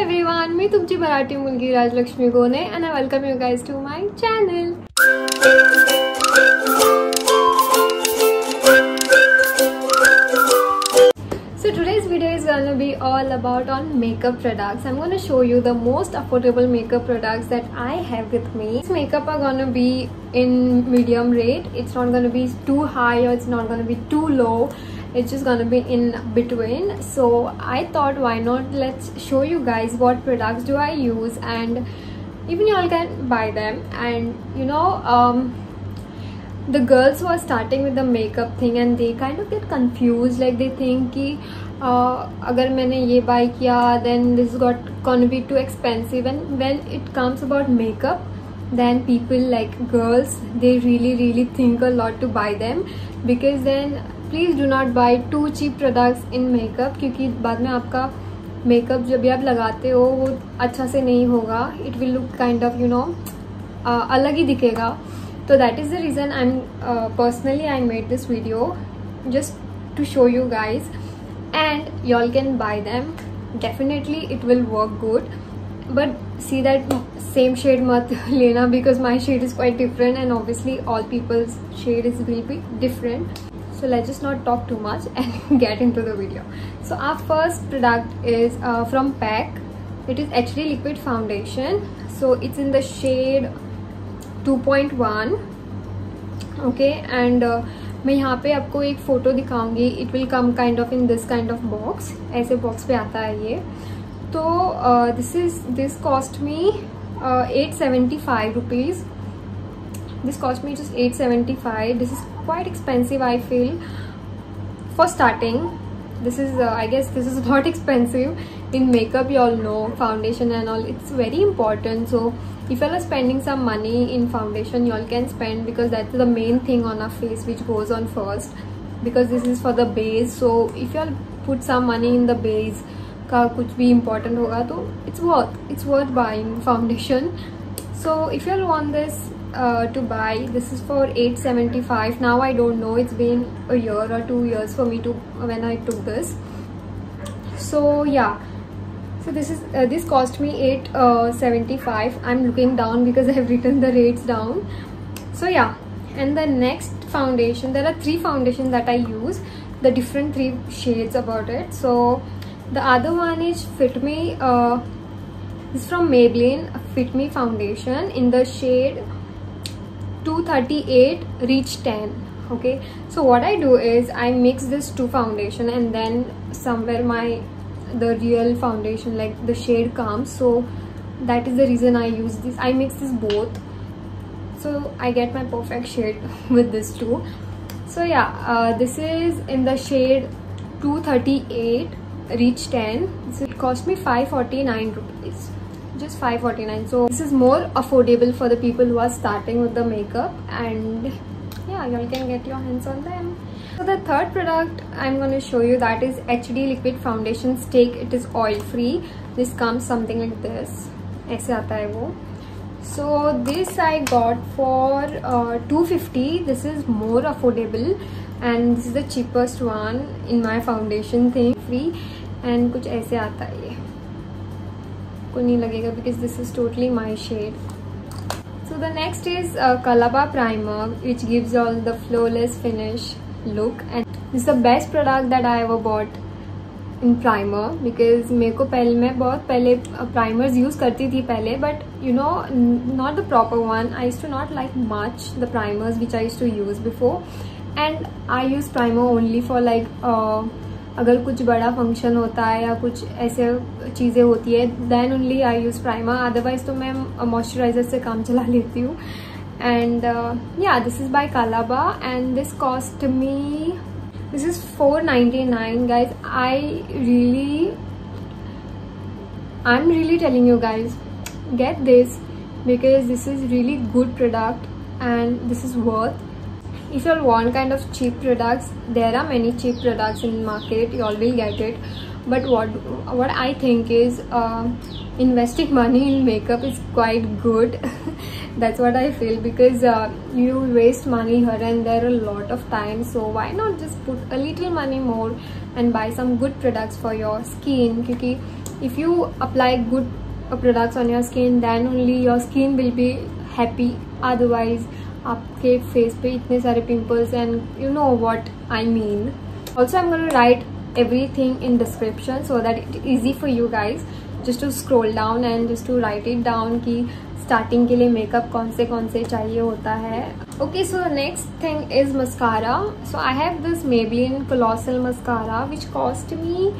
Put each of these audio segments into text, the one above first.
Everyone, मी तुमची मराठी मुलगी Rajalakshmi गोने and I welcome you guys to my channel. So today's video is gonna be all about on makeup products. I'm gonna show you the most affordable makeup products that I have with me. These makeup are gonna be in medium rate. It's not gonna be too high or it's not gonna be too low. It's just gonna be in between. So I thought, why not, let's show you guys what products do I use, and even y'all can buy them. And you know, the girls who are starting with the makeup thing and they kind of get confused, like they think कि अगर मैंने ये buy किया then this is gonna be too expensive. And when it comes about makeup, then people like girls, they really think a lot to buy them, because then please do not buy too cheap products in makeup, क्योंकि बाद में आपका makeup जब भी आप लगाते हो वो अच्छा से नहीं होगा. It will look kind of अलग ही दिखेगा. तो that is the reason I am personally I made this video just to show you guys, and you all can buy them. Definitely it will work good, but see that same shade मत लेना, because my shade is quite different and obviously all people's shade is will be different. So let's just not talk too much and get into the video. So our first product is from PAC. It is HD liquid foundation. So it's in the shade 2.1. Okay, and मैं यहाँ पे आपको एक photo दिखाऊंगी. It will come kind of in this kind of box. ऐसे box पे आता है ये. तो this cost me 875 rupees. This cost me just 875. This is quite expensive, I feel, for starting. This is I guess this is not expensive in makeup. You all know foundation and all, it's very important. So if you are spending some money in foundation, you all can spend, because that's the main thing on our face which goes on first, because this is for the base. So if you all put some money in the base का कुछ भी important होगा, तो it's worth buying foundation. So if you all want this to buy, this is for 875. Now I don't know, it's been a year or 2 years for me to when I took this. So yeah, so this cost me 875. I'm looking down because I have written the rates down. So yeah, and the next foundation, there are 3 foundations that I use, the different 3 shades about it. So the other one is Fit Me. This is from Maybelline Fit Me foundation in the shade 238 Reach 10. Okay, so what I do is I mix this 2 foundation, and then somewhere the real foundation, like the shade, comes. So that is the reason I use this. I mix this both, so I get my perfect shade with this 2. So yeah, this is in the shade 238 Reach 10. So it cost me 549 rupees. Just 549. So this is more affordable for the people who are starting with the makeup, and yeah, you all can get your hands on them. So the third product I'm going to show you, that is HD liquid foundation stick. It is oil free. This comes something like this. ऐसे आता है वो. So this I got for 250. This is more affordable and this is the cheapest one in my foundation thing. Free, and कुछ ऐसे आता है ये. को नहीं लगेगा because this is totally my shade. So the next is Kalaba primer, which gives all the flawless finish look, and this is the best product that I ever bought in primer, because मेरे को मैं बहुत पहले primers use करती थी पहले, but you know, not the proper one. I used to not like much the primers which I used to use before, and I use primer only for like अगर कुछ बड़ा फंक्शन होता है या कुछ ऐसे चीज़ें होती है, then only I use primer. Otherwise तो मैं मॉइस्चराइजर से काम चला लेती हूँ. And yeah, this is by Colorbar and this cost me, this is 499 guys. I'm really telling you guys, get this, because this is really good product and this is worth. If you all want kind of cheap products, there are many cheap products in market, you all will get it. But what I think is investing money in makeup is quite good. That's what I feel, because you waste money here and there a lot of time. So why not just put a little money more and buy some good products for your skin? क्योंकि if you apply good products on your skin, then only your skin will be happy. Otherwise आपके face पे इतने सारे pimples, and you know what I mean. Also I'm going to write everything in description so that it's easy for you guys just to scroll down and just to write it down कि starting के लिए makeup कौन से चाहिए होता है. Okay, so the next thing is mascara. So I have this Maybelline Colossal mascara which cost me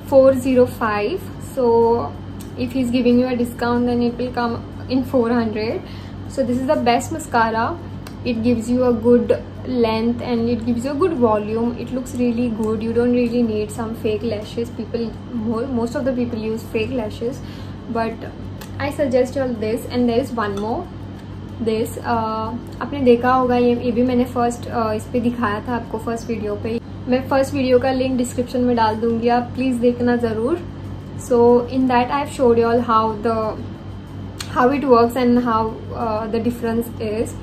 $405. So if he's giving you a discount, then it will come in $400. So this is the best mascara. It gives you a good length and it gives you a good volume. It looks really good. You don't really need some fake lashes. Most of the people use fake lashes, but I suggest you all this. And there is one more. This आपने देखा होगा, ये भी मैंने first इस पे दिखाया था आपको फर्स्ट वीडियो पे. मैं फर्स्ट वीडियो का लिंक डिस्क्रिप्शन में डाल दूंगी, आप प्लीज़ देखना ज़रूर. So in that I have showed you all how it works and how the difference is.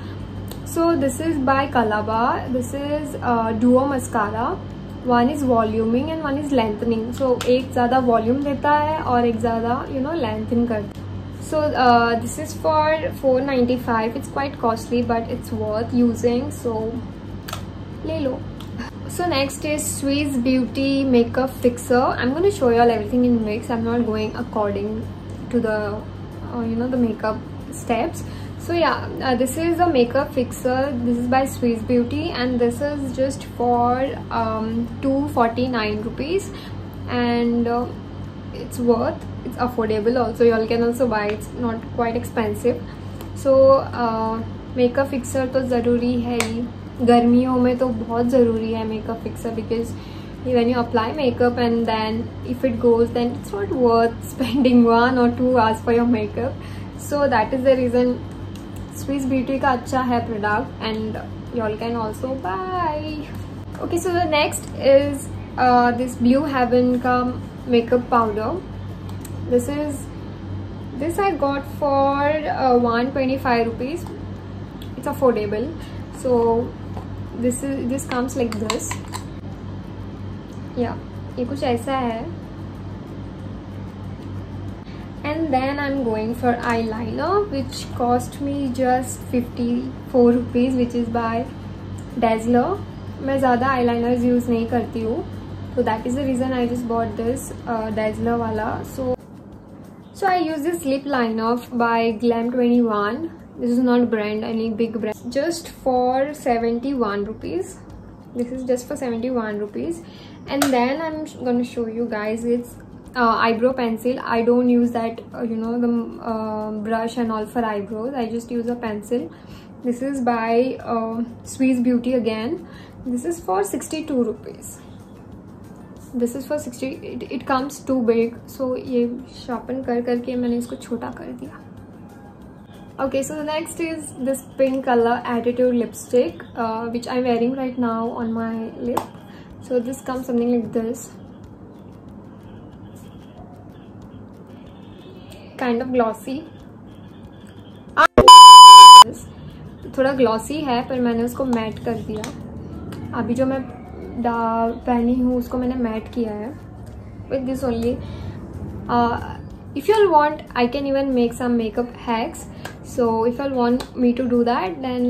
So this is by Colorbar. This is duo mascara. One is voluming and one is lengthening. So एक ज़्यादा volume देता है और एक ज़्यादा lengthen करता है. So this is for $495. It's quite costly, but it's worth using. So le lo. So next is Swiss Beauty Makeup Fixer. I'm going to show you all everything in mix. I'm not going according to the the makeup steps. So yeah, this is a makeup fixer. This is by Swiss Beauty, and this is just for $249, and it's worth. It's affordable also. You all can also buy. It's not quite expensive. So makeup fixer तो ज़रूरी है ही. गर्मियों में तो बहुत ज़रूरी है makeup fixer, because when you apply makeup and then if it goes, then it's not worth spending 1 or 2 hours for your makeup. So that is the reason Swiss Beauty का अच्छा है product, and you all can also buy. Okay, so the next is this Blue Heaven का makeup powder. This I got for $125. It's affordable. So this comes like this. Yeah, ये कुछ ऐसा है. And then I'm going for eyeliner, which cost me just $54, which is by Dazzler. मैं ज़्यादा eyeliners use नहीं करती हूँ, so that is the reason I just bought this Dazzler वाला. So I use this lip liner by Glam21. This is not brand, any big brand. Just for $71. This is just for $71. And then I'm gonna show you guys it's eyebrow pencil. I don't use that the brush and all for eyebrows. I just use a pencil. This is by Swiss Beauty again. This is for $62. This is for 60. It comes too big, so ये sharpen करके मैंने इसको छोटा कर दिया. Okay, so the next is this pink color Attitude lipstick, which I'm wearing right now on my lip. So this comes something like this, kind of glossy. थोड़ा glossy है, पर मैंने उसको matte कर दिया. अभी जो मैं पहनी हूँ उसको मैंने मैट किया है with this only. If you all want, I can even make some makeup hacks. So if you all want me to do that, then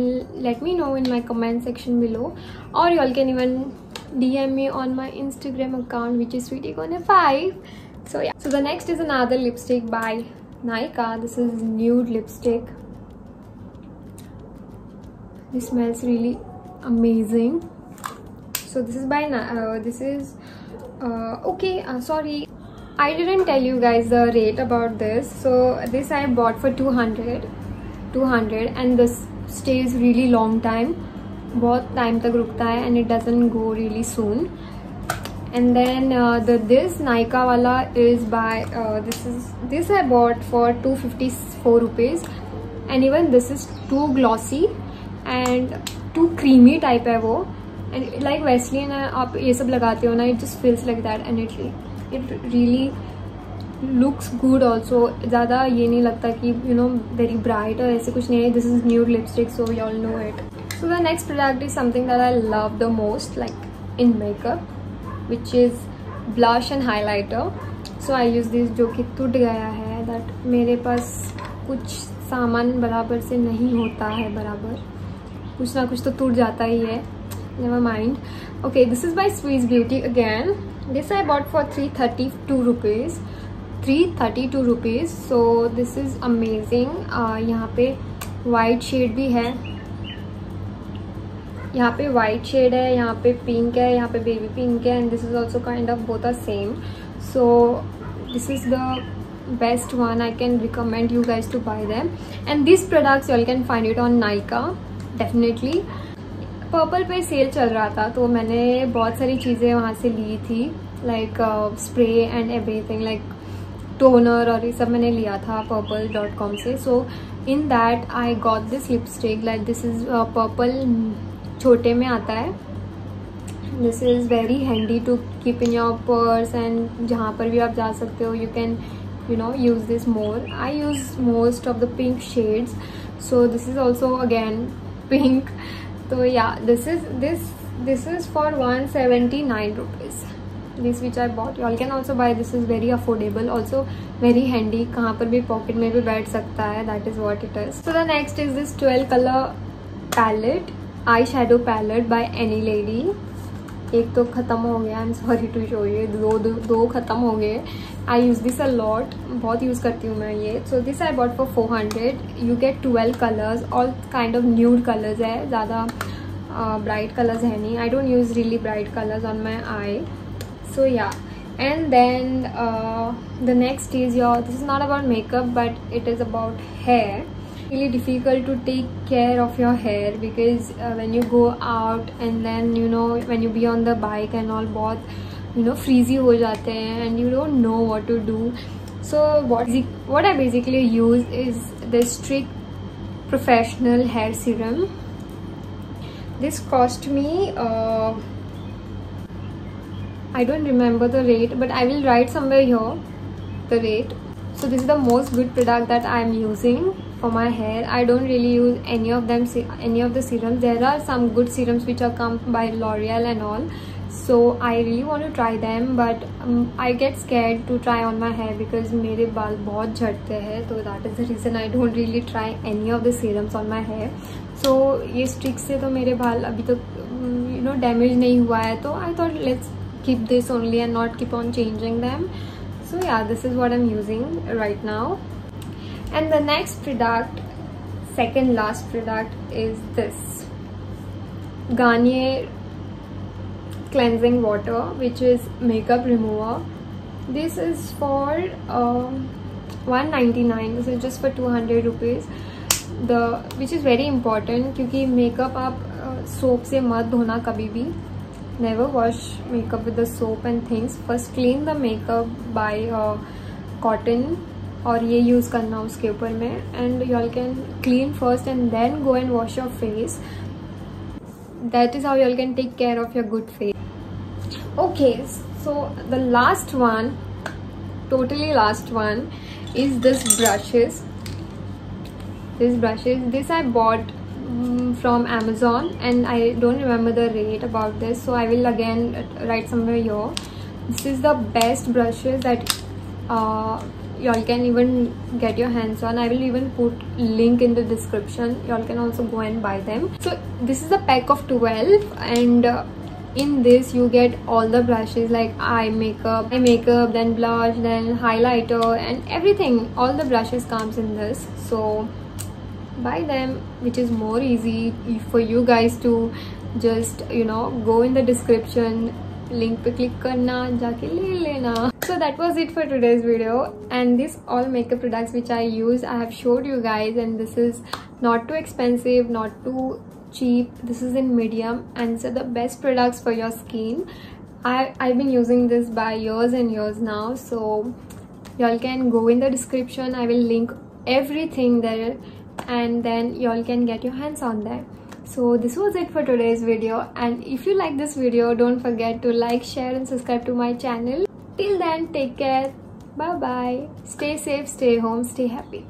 let me know in my comment section below, or you all can even DM me on my Instagram account, which is sweetiekone5. So yeah, so the next is another lipstick by Nykaa. This is nude lipstick. This smells really amazing. So this is by sorry, I didn't tell you guys the rate about this. So this I bought for $200, and this stays really long time. बहुत time तक रुकता है, and it doesn't go really soon. And then this Nykaa wala is by this I bought for $254, and even this is too glossy and too creamy type है वो. And like Vaseline आप ये सब लगाते हो ना, it just feels like that, and it really looks good also. ज़्यादा ये नहीं लगता कि very bright और ऐसे कुछ नहीं है. This is nude lipstick, so you all know it. So the next product is something that I love the most, like in makeup, which is blush and highlighter. So I use this, जो कि टूट गया है। That मेरे पास कुछ सामान बराबर से नहीं होता है, बराबर कुछ ना कुछ तो टूट जाता ही है। Never mind. Okay, this is by Swiss beauty again. This I bought for 332 rupees, 332 rupees. So this is amazing. यहाँ पे वाइट शेड भी है, यहाँ पे वाइट शेड है, यहाँ पे पिंक है, यहाँ पे बेबी पिंक है, and this is also kind of both are same. So this is the best one. I can recommend you guys to buy them, and these products you all can find it on Nykaa definitely. Purple पे cell चल रहा था तो मैंने बहुत सारी चीज़ें वहाँ से ली थी, like spray and everything, like toner और ये सब मैंने लिया था purple.com से. So in that I got this lipstick, like this is purple, छोटे में आता है. This is very handy to keep in your purse, and जहाँ पर भी आप जा सकते हो you can use this more. I use most of the pink shades, so this is also again pink. So yeah, this is for 179 rupees. This which I bought, you all can also buy. This is very affordable, also very handy. कहाँ पर भी pocket में भी बैठ सकता है. That is what it is. So the next is this 12 color palette, eyeshadow palette by Any Lady. एक तो ख़त्म हो गया, I am sorry to show you, दो ख़त्म हो गए. I use this a lot, बहुत यूज़ करती हूँ मैं ये. So this I bought for 400. You get 12 colours, all kind of nude colours है, ज़्यादा ब्राइट कलर्स है नहीं. I don't use really bright colours on my eye. So yeah, and then the next is your, this is not about makeup but it is about hair. Really difficult to take care of your hair because when you go out and then when you be on the bike and all, बहुत frizzy हो जाते हैं and you don't know what to do. So what I basically use is this Trick Professional Hair Serum. This cost me I don't remember the rate, but I will write somewhere here the rate. So this is the most good product that I am using for my hair. I don't really use any of the serums. There are some good serums which are come by L'Oreal and all, so I really want to try them, but I get scared to try on my hair because मेरे बाल बहुत झड़ते हैं. So that is the reason I don't really try any of the serums on my hair. So ये streak से तो मेरे बाल अभी तक डैमेज नहीं हुआ है, तो I thought let's keep this only and not keep on changing them. So yeah, this is what I'm using right now. And the next product, second last product, is this Garnier cleansing water, which is makeup remover. This is for 199. This is just for 200 rupees. Which is very important क्योंकि makeup आप soap से मत धोना कभी भी. Never wash makeup with the soap and things. First clean the makeup by cotton, और ये use करना उसके ऊपर में, and you all can clean first and then go and wash your face. That is how you all can take care of your good face. Okay, so the last one, totally last one, is this brushes. This I bought from Amazon, and I don't remember the rate about this, so I will again write somewhere here. This is the best brushes that y'all can even get your hands on. I will even put link in the description. Y'all can also go and buy them. So this is a pack of 12, and in this you get all the brushes like eye makeup, then blush, then highlighter, and everything. All the brushes comes in this, so buy them, which is more easy for you guys to just go in the description, link पे click करना, जाके ले लेना. So that was it for today's video, and this all makeup products which I use, I have showed you guys, and this is not too expensive, not too cheap. This is in medium, and these are the best products for your skin. I've been using this by years and years now, so y'all can go in the description. I will link everything there, and then y'all can get your hands on them. So this was it for today's video, and if you like this video, don't forget to like, share and subscribe to my channel. Till then, take care, bye bye, stay safe, stay home, stay happy.